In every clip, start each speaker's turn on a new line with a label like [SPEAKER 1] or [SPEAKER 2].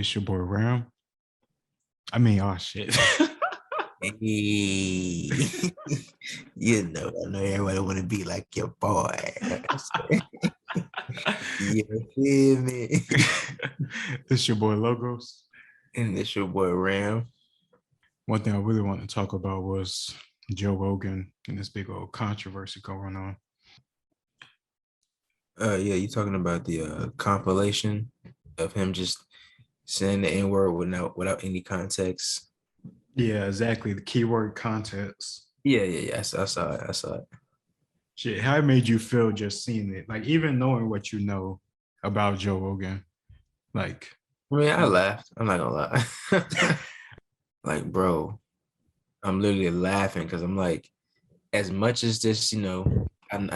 [SPEAKER 1] It's your boy Ram. I mean, oh shit.
[SPEAKER 2] Hey, I know everybody want to be like your boy. You feel me?
[SPEAKER 1] It's your boy Logos.
[SPEAKER 2] And it's your boy Ram.
[SPEAKER 1] One thing I really want to talk about was Joe Rogan and this big old controversy going on.
[SPEAKER 2] Yeah, you talking about the compilation of him just saying the N-word without any context.
[SPEAKER 1] Yeah, exactly. The keyword context.
[SPEAKER 2] Yeah. I saw it. I saw it.
[SPEAKER 1] Shit, how it made you feel just seeing it? Like even knowing what you know about Joe Rogan. Like
[SPEAKER 2] I mean, I laughed. I'm not gonna lie. Like, bro, I'm literally laughing because I'm like, as much as this, I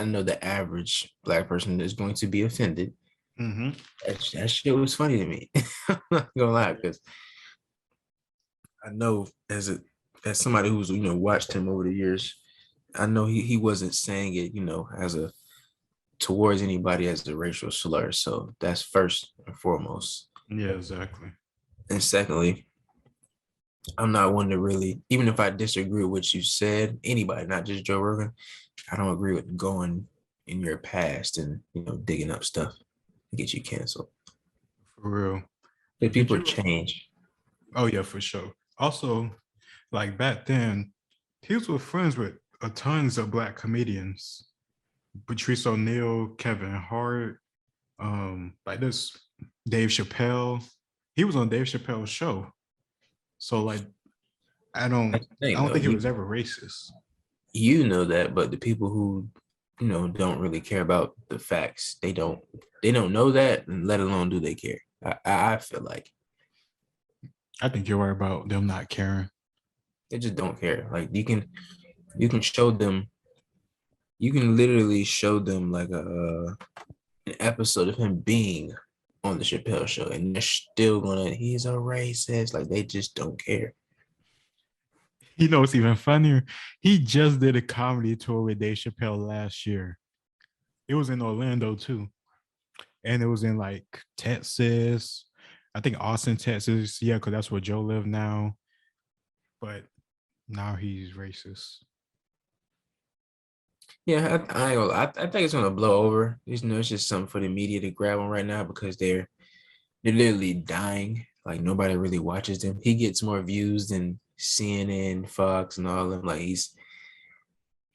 [SPEAKER 2] know the average Black person is going to be offended.
[SPEAKER 1] mm-hmm.
[SPEAKER 2] That shit was funny to me. I'm not gonna lie, because I know as somebody who's watched him over the years, I know he wasn't saying it, as a towards anybody as a racial slur. So that's first and foremost.
[SPEAKER 1] Yeah, exactly.
[SPEAKER 2] And secondly, I'm not one to really, even if I disagree with what you said, anybody, not just Joe Rogan, I don't agree with going in your past and digging up stuff to get you canceled.
[SPEAKER 1] For real.
[SPEAKER 2] But
[SPEAKER 1] Did
[SPEAKER 2] people
[SPEAKER 1] you
[SPEAKER 2] change.
[SPEAKER 1] Oh yeah, for sure. Also, like back then, he was with friends with tons of black comedians. Patrice O'Neill, Kevin Hart, like this Dave Chappelle. He was on Dave Chappelle's show. So like I don't
[SPEAKER 2] That's the
[SPEAKER 1] I
[SPEAKER 2] thing,
[SPEAKER 1] don't
[SPEAKER 2] though.
[SPEAKER 1] think he was ever racist.
[SPEAKER 2] You know that, but the people who don't really care about the facts, they don't know that, and let alone do they care. I feel like
[SPEAKER 1] I think you're right about them not caring.
[SPEAKER 2] they just don't care. Like you can show them, you can literally show them like an episode of him being on the Chappelle show, and they're still he's a racist. Like they just don't care.
[SPEAKER 1] You know what's even funnier? He just did a comedy tour with Dave Chappelle last year. It was in Orlando too. And it was in like Texas. I think Austin, Texas. Yeah, because that's where Joe lives now. But now he's racist.
[SPEAKER 2] Yeah, I ain't gonna I think it's gonna blow over. It's just something for the media to grab on right now because they're literally dying. Like nobody really watches them. He gets more views than CNN, Fox, and all of them. Like he's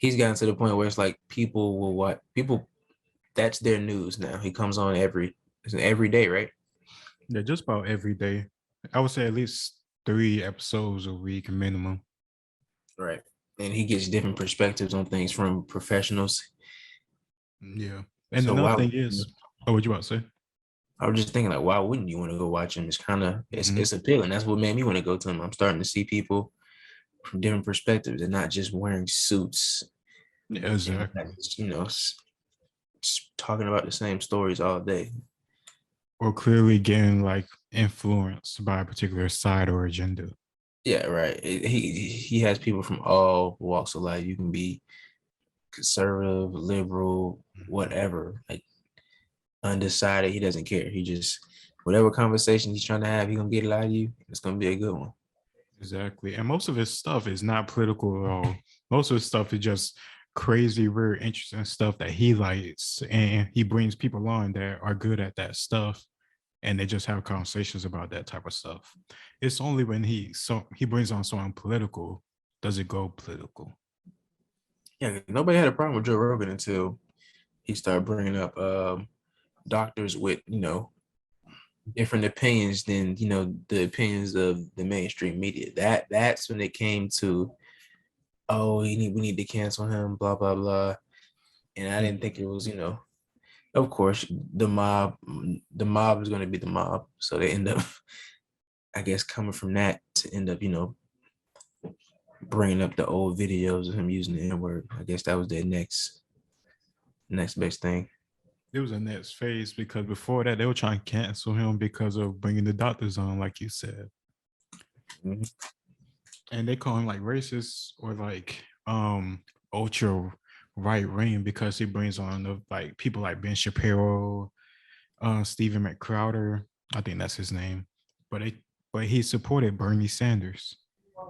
[SPEAKER 2] gotten to the point where it's like people will watch people. That's their news now. He comes on every day, right?
[SPEAKER 1] Yeah, just about every day. I would say at least 3 episodes a week minimum.
[SPEAKER 2] Right. And he gets different perspectives on things from professionals.
[SPEAKER 1] Yeah. And
[SPEAKER 2] So
[SPEAKER 1] another
[SPEAKER 2] why?
[SPEAKER 1] thing is, oh, what you about to say?
[SPEAKER 2] I was just thinking, like, why wouldn't you want to go watch him? It's kind of
[SPEAKER 1] Mm-hmm.
[SPEAKER 2] it's appealing. That's what made me want to go to him. I'm starting to see people from different perspectives and not just wearing suits
[SPEAKER 1] Yeah,
[SPEAKER 2] and
[SPEAKER 1] exactly.
[SPEAKER 2] talking about the same stories all day.
[SPEAKER 1] Or clearly getting like influenced by a particular side or agenda.
[SPEAKER 2] Yeah, right. He has people from all walks of life. You can be conservative, liberal, whatever, like undecided. He doesn't care. He just whatever conversation he's trying to have, he gonna get it out of you. It's gonna be a good one.
[SPEAKER 1] Exactly. And most of his stuff is not political at all. Most of his stuff is just crazy, very interesting stuff that he likes. And he brings people on that are good at that stuff. And they just have conversations about that type of stuff. It's only when he brings on someone political does it go political.
[SPEAKER 2] Yeah, nobody had a problem with Joe Rogan until he started bringing up doctors with different opinions than the opinions of the mainstream media. That's when it came to, oh, we need to cancel him, blah blah blah. And I didn't think it was, of course, the mob is going to be the mob. So they end up, I guess, coming from that to end up, bringing up the old videos of him using the N word. I guess that was their next best thing.
[SPEAKER 1] It was a next phase because before that they were trying to cancel him because of bringing the doctors on, like you said.
[SPEAKER 2] Mm-hmm.
[SPEAKER 1] And they call him like racist or like ultra right wing because he brings on the like people like Ben Shapiro, Stephen McCrowder. I think that's his name. but he supported Bernie Sanders,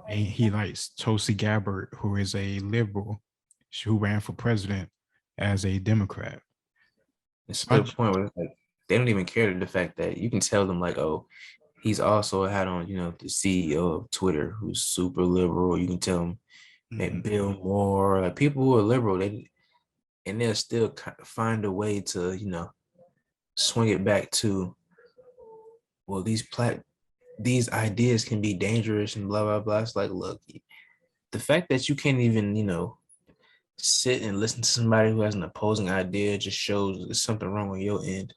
[SPEAKER 1] and he likes Tulsi Gabbard, who is a liberal, who ran for president as a Democrat.
[SPEAKER 2] It's
[SPEAKER 1] So
[SPEAKER 2] to the point where it's like they don't even care the fact that you can tell them like, oh, he's also had on, the CEO of Twitter who's super liberal. You can tell them that Bill Moore, like people who are liberal, and they'll still find a way to, swing it back to, well, these ideas can be dangerous and blah blah blah. It's like, look, the fact that you can't even, sit and listen to somebody who has an opposing idea just shows there's something wrong on your end.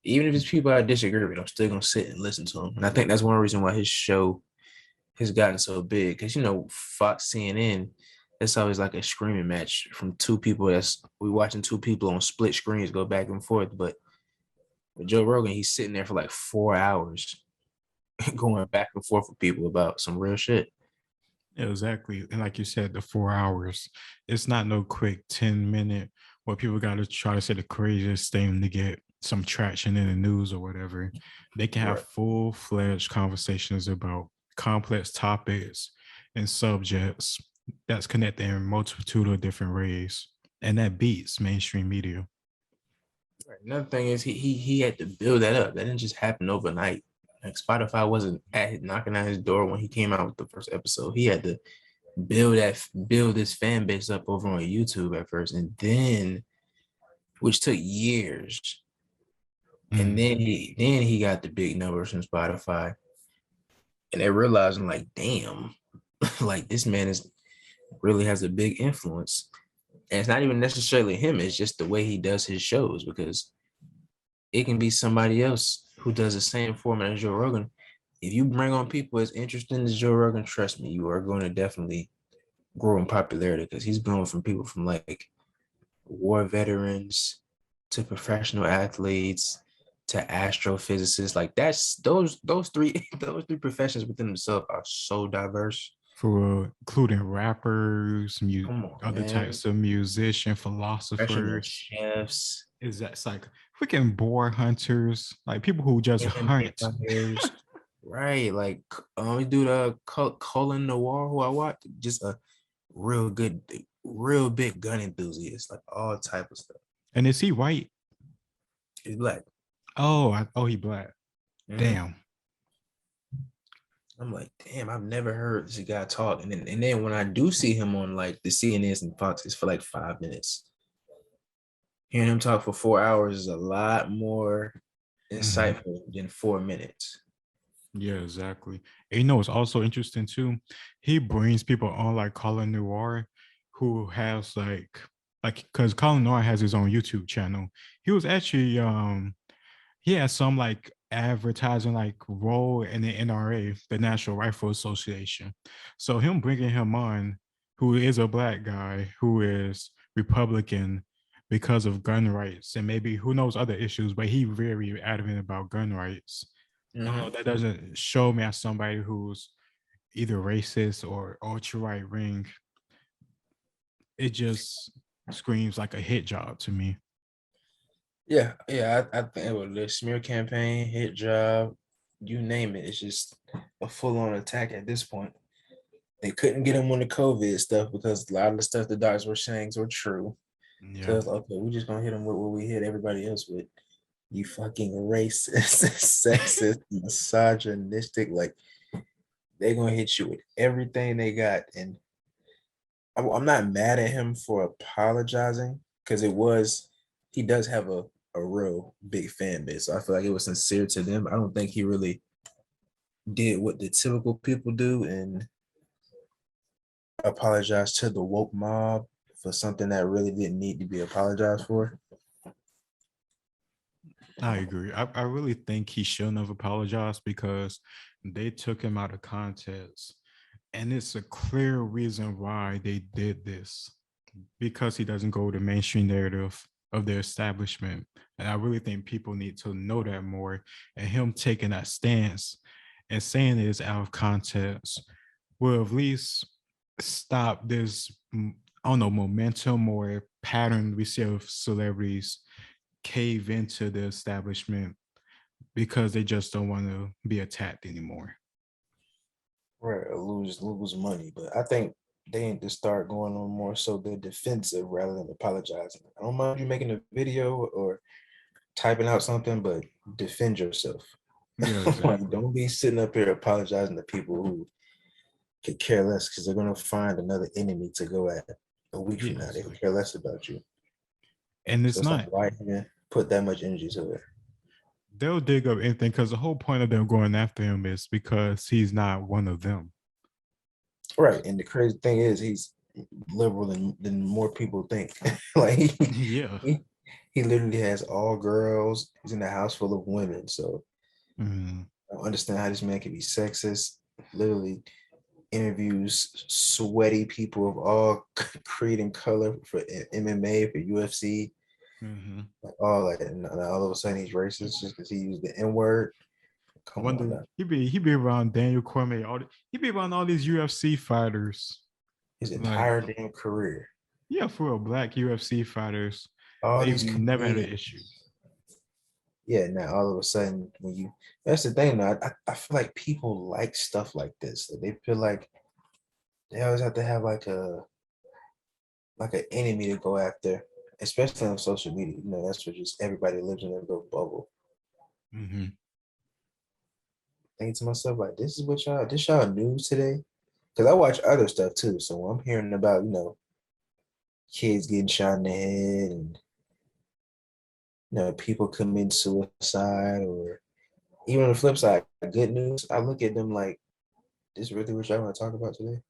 [SPEAKER 2] Even if it's people I disagree with, I'm still gonna sit and listen to him. And I think that's one reason why his show has gotten so big. Because Fox CNN, it's always like a screaming match from two people. We watching two people on split screens go back and forth. But with Joe Rogan, he's sitting there for like 4 hours going back and forth with people about some real shit.
[SPEAKER 1] Exactly. And like you said, the 4 hours, it's not no quick 10-minute where people got to try to say the craziest thing to get some traction in the news or whatever. They can have
[SPEAKER 2] Right.
[SPEAKER 1] full-fledged conversations about complex topics and subjects that's connected in a multitude of different ways. And that beats mainstream media.
[SPEAKER 2] Right. Another thing is he had to build that up. That didn't just happen overnight. Like Spotify wasn't knocking at his door when he came out with the first episode. He had to build his fan base up over on YouTube at first, and then which took years. And then he got the big numbers from Spotify, and they're realizing like, damn, like this man really has a big influence. And it's not even necessarily him; it's just the way he does his shows, because it can be somebody else who does the same format as Joe Rogan. If you bring on people as interesting as Joe Rogan, trust me, you are going to definitely grow in popularity, because he's going from people from like war veterans to professional athletes to astrophysicists. Like that's those three those three professions within themselves are so diverse.
[SPEAKER 1] For including rappers,
[SPEAKER 2] Come on,
[SPEAKER 1] other
[SPEAKER 2] man.
[SPEAKER 1] types of musicians,
[SPEAKER 2] Professional
[SPEAKER 1] philosophers.
[SPEAKER 2] chefs,
[SPEAKER 1] Is that like freaking boar hunters, like people who just
[SPEAKER 2] MMA
[SPEAKER 1] hunt.
[SPEAKER 2] fighters, right? Like we do the Colin Noir, who I watch, just a real good, real big gun enthusiast, like all type of stuff.
[SPEAKER 1] And is he white?
[SPEAKER 2] He's black.
[SPEAKER 1] Oh, he black.
[SPEAKER 2] Mm-hmm.
[SPEAKER 1] Damn.
[SPEAKER 2] I'm like, damn, I've never heard this guy talk. And then when I do see him on like the CNNs and Fox, it's for like 5 minutes. Hearing him talk for 4 hours is a lot more
[SPEAKER 1] Mhm.
[SPEAKER 2] insightful than 4 minutes.
[SPEAKER 1] Yeah, exactly. And it's also interesting too. He brings people on like Colin Noir, who has like because Colin Noir has his own YouTube channel. He was actually he has some like advertising like role in the NRA, the National Rifle Association. So him bringing him on, who is a black guy who is Republican because of gun rights and maybe who knows other issues, but he very adamant about gun rights. I don't know.
[SPEAKER 2] Mm-hmm.
[SPEAKER 1] That doesn't show me as somebody who's either racist or ultra right wing. It just screams like a hit job to me.
[SPEAKER 2] Yeah. I think it was the smear campaign, hit job, you name it. It's just a full on attack at this point. They couldn't get him on the COVID stuff because a lot of the stuff the doctors were saying were true. So
[SPEAKER 1] Yeah.
[SPEAKER 2] it's like, okay, we're just gonna hit him with what we hit everybody else with. You fucking racist, sexist, misogynistic. Like they're gonna hit you with everything they got. And I'm not mad at him for apologizing, because he does have a real big fan base. So I feel like it was sincere to them. I don't think he really did what the typical people do and apologize to the woke mob for something that really didn't need to be apologized for.
[SPEAKER 1] I agree. I really think he shouldn't have apologized because they took him out of context. And it's a clear reason why they did this because he doesn't go with the mainstream narrative of their establishment. And I really think people need to know that more. And him taking that stance and saying it is out of context will at least stop this, I don't know, momentum or pattern we see of celebrities cave into the establishment because they just don't want to be attacked anymore.
[SPEAKER 3] Right, or lose money. But I think they need to start going on more so they're defensive rather than apologizing. I don't mind you making a video or typing out something, but defend yourself.
[SPEAKER 1] Yeah,
[SPEAKER 3] Like,
[SPEAKER 1] exactly.
[SPEAKER 3] don't be sitting up here apologizing to people who could care less because they're gonna find another enemy to go at a week from
[SPEAKER 1] Yeah,
[SPEAKER 3] now. They could
[SPEAKER 1] exactly.
[SPEAKER 3] care less about you.
[SPEAKER 1] And
[SPEAKER 3] So
[SPEAKER 1] it's
[SPEAKER 3] it's like,
[SPEAKER 1] not,
[SPEAKER 3] why even put that much energy to it?
[SPEAKER 1] they'll dig up anything because the whole point of them going after him is because he's not one of them.
[SPEAKER 3] Right. And the crazy thing is he's liberal than more people think. Like
[SPEAKER 1] Yeah.
[SPEAKER 3] he, he literally has all girls. He's in a house full of women. So
[SPEAKER 1] Mhm.
[SPEAKER 3] I don't understand how this man can be sexist. Literally interviews sweaty people of all creed and color for MMA, for UFC,
[SPEAKER 1] Mhm.
[SPEAKER 3] like all that. And all of a sudden he's racist just because he used the N word.
[SPEAKER 1] I
[SPEAKER 3] Come on
[SPEAKER 1] wonder
[SPEAKER 3] now.
[SPEAKER 1] he be around Daniel Cormier, he be around all these UFC fighters.
[SPEAKER 3] His
[SPEAKER 1] Like,
[SPEAKER 3] entire damn career.
[SPEAKER 1] yeah, for a black UFC fighters,
[SPEAKER 3] All
[SPEAKER 1] they've
[SPEAKER 3] these
[SPEAKER 1] never had an
[SPEAKER 3] comedians.
[SPEAKER 1] issue.
[SPEAKER 3] Yeah, now all of a sudden when you that's the thing though. I feel like people like stuff like this. Like, they feel like they always have to have like an enemy to go after, especially on social media. You know, that's what just everybody lives in their little bubble.
[SPEAKER 1] Hmm.
[SPEAKER 3] Thinking to myself, like, this y'all news today? Because I watch other stuff too. So I'm hearing about, kids getting shot in the head and people commit suicide, or even on the flip side, good news. I look at them like, this really what y'all want to talk about today?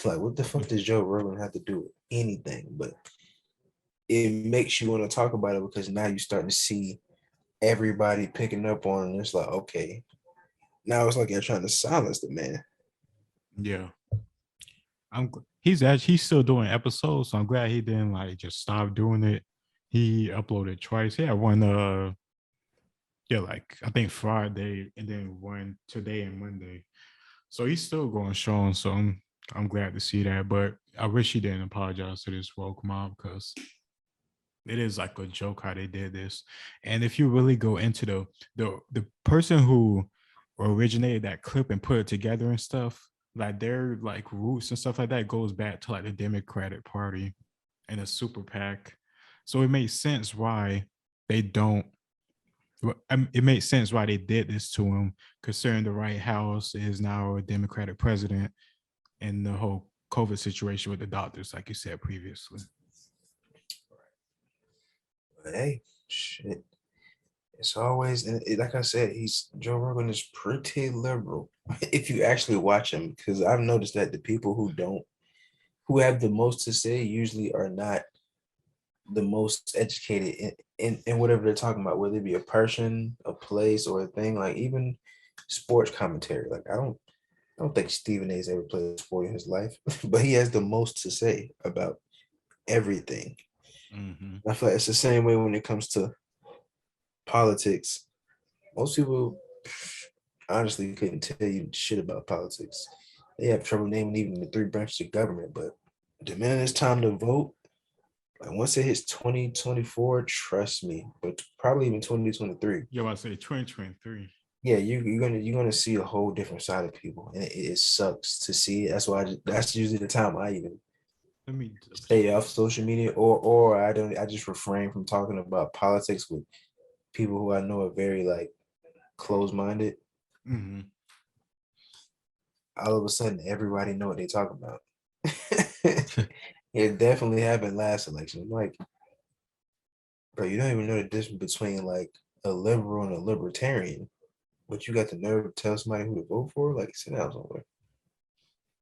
[SPEAKER 3] Like, what the fuck does Joe Rogan have to do with anything? But it makes you want to talk about it because now you're starting to see everybody picking up on it. It's like, okay, now it's like you're trying to silence the man.
[SPEAKER 1] Yeah, he's still doing episodes, so I'm glad he didn't like just stop doing it. He uploaded twice. He had one yeah, like I think Friday and then one today and Monday. So he's still going strong. So I'm glad to see that. But I wish he didn't apologize to this woke mob because it is like a joke how they did this. And if you really go into the person who originated that clip and put it together and stuff, like their like roots and stuff like that goes back to like the Democratic Party and a super PAC. So it makes sense why they don't. It makes sense why they did this to him, considering the White House is now a Democratic president and the whole COVID situation with the doctors, like you said previously.
[SPEAKER 3] But hey, shit. It's always, and like I said, Joe Rogan is pretty liberal if you actually watch him. Because I've noticed that the people who have the most to say, usually are not the most educated in whatever they're talking about, whether it be a person, a place, or a thing. Like even sports commentary. Like I don't think Stephen A's ever played a sport in his life, but he has the most to say about everything.
[SPEAKER 1] Mm-hmm.
[SPEAKER 3] I feel like it's the same way when it comes to politics. Most people honestly couldn't tell you shit about politics. They have trouble naming even the three branches of government, but the minute it's time to vote, like once it hits 2024, trust me, but probably even 2023,
[SPEAKER 1] Yeah, I say 2023.
[SPEAKER 3] yeah, you're gonna see a whole different side of people, and it sucks to see. That's why that's usually the time I even
[SPEAKER 1] Let me double
[SPEAKER 3] stay
[SPEAKER 1] check.
[SPEAKER 3] off social media, or I just refrain from talking about politics with people who I know are very like close minded.
[SPEAKER 1] Mm-hmm.
[SPEAKER 3] All of a sudden everybody know what they talk about. It definitely happened last election. I'm like, bro, you don't even know the difference between like a liberal and a libertarian, but you got the nerve to tell somebody who to vote for? Like, sit down somewhere.